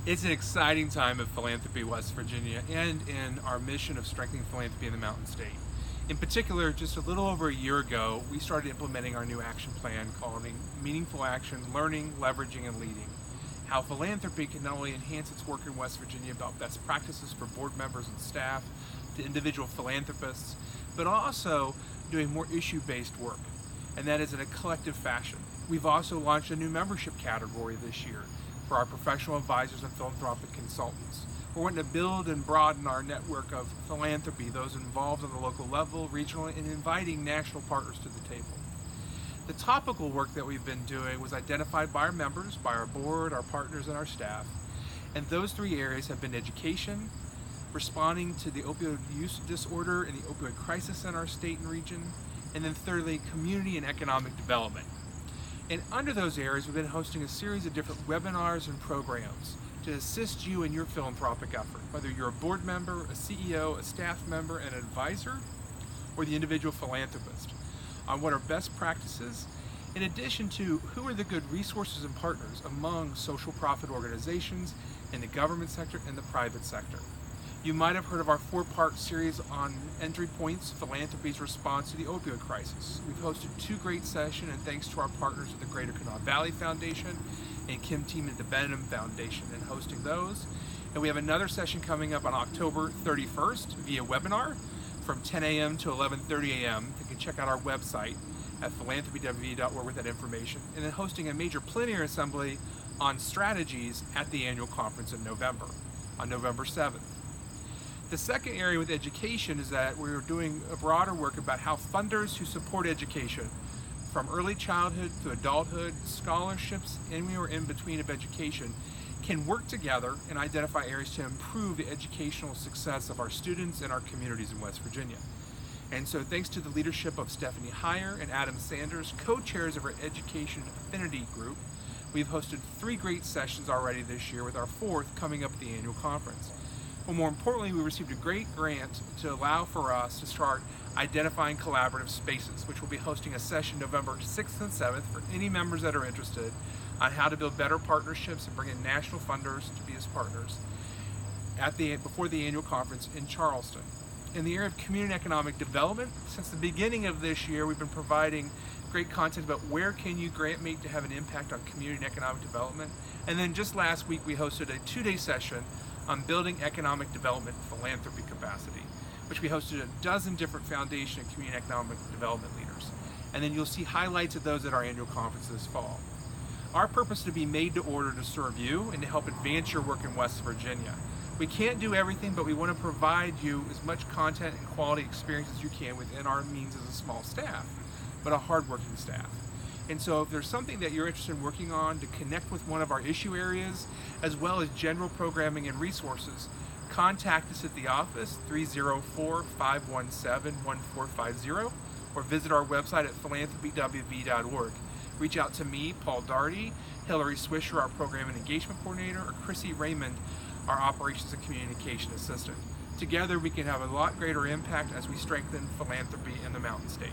It's an exciting time at Philanthropy West Virginia and in our mission of strengthening philanthropy in the Mountain State. In particular, just a little over a year ago, we started implementing our new action plan called Meaningful Action, Learning, Leveraging, and Leading. How philanthropy can not only enhance its work in West Virginia about best practices for board members and staff, to individual philanthropists, but also doing more issue-based work, and that is in a collective fashion. We've also launched a new membership category this year for our professional advisors and philanthropic consultants. We're wanting to build and broaden our network of philanthropy, those involved on the local level, regionally, and inviting national partners to the table. The topical work that we've been doing was identified by our members, by our board, our partners, and our staff. And those three areas have been education, responding to the opioid use disorder and the opioid crisis in our state and region, and then thirdly, community and economic development. And under those areas, we've been hosting a series of different webinars and programs to assist you in your philanthropic effort, whether you're a board member, a CEO, a staff member, an advisor, or the individual philanthropist, on what are best practices, in addition to who are the good resources and partners among social profit organizations in the government sector and the private sector. You might have heard of our 4-part series on entry points, philanthropy's response to the opioid crisis. We've hosted 2 great sessions, and thanks to our partners at the Greater Kanawha Valley Foundation and Kim Team at the Benham Foundation in hosting those. And we have another session coming up on October 31st via webinar from 10 a.m. to 11:30 a.m. You can check out our website at philanthropywv.org with that information. And then hosting a major plenary assembly on strategies at the annual conference in November, on November 7th. The second area with education is that we're doing a broader work about how funders who support education from early childhood to adulthood, scholarships, anywhere in between of education, can work together and identify areas to improve the educational success of our students and our communities in West Virginia. And so thanks to the leadership of Stephanie Heyer and Adam Sanders, co-chairs of our Education Affinity Group, we've hosted 3 great sessions already this year, with our 4th coming up at the annual conference. Well, more importantly, we received a great grant to allow for us to start identifying collaborative spaces, which will be hosting a session November 6th and 7th for any members that are interested on how to build better partnerships and bring in national funders to be as partners before the annual conference in Charleston. In the area of community and economic development, since the beginning of this year, we've been providing great content about where can you grant make to have an impact on community and economic development. And then just last week, we hosted a 2-day session on building economic development philanthropy capacity, which we hosted a dozen different foundation and community and economic development leaders. And then you'll see highlights of those at our annual conference this fall. Our purpose is to be made to order to serve you and to help advance your work in West Virginia. We can't do everything, but we want to provide you as much content and quality experience as you can within our means as a small staff, but a hardworking staff. And so if there's something that you're interested in working on to connect with one of our issue areas, as well as general programming and resources, contact us at the office, 304-517-1450, or visit our website at philanthropywv.org. Reach out to me, Paul Daugherty, Hillary Swisher, our Program and Engagement Coordinator, or Chrissy Raymond, our Operations and Communication Assistant. Together we can have a lot greater impact as we strengthen philanthropy in the Mountain State.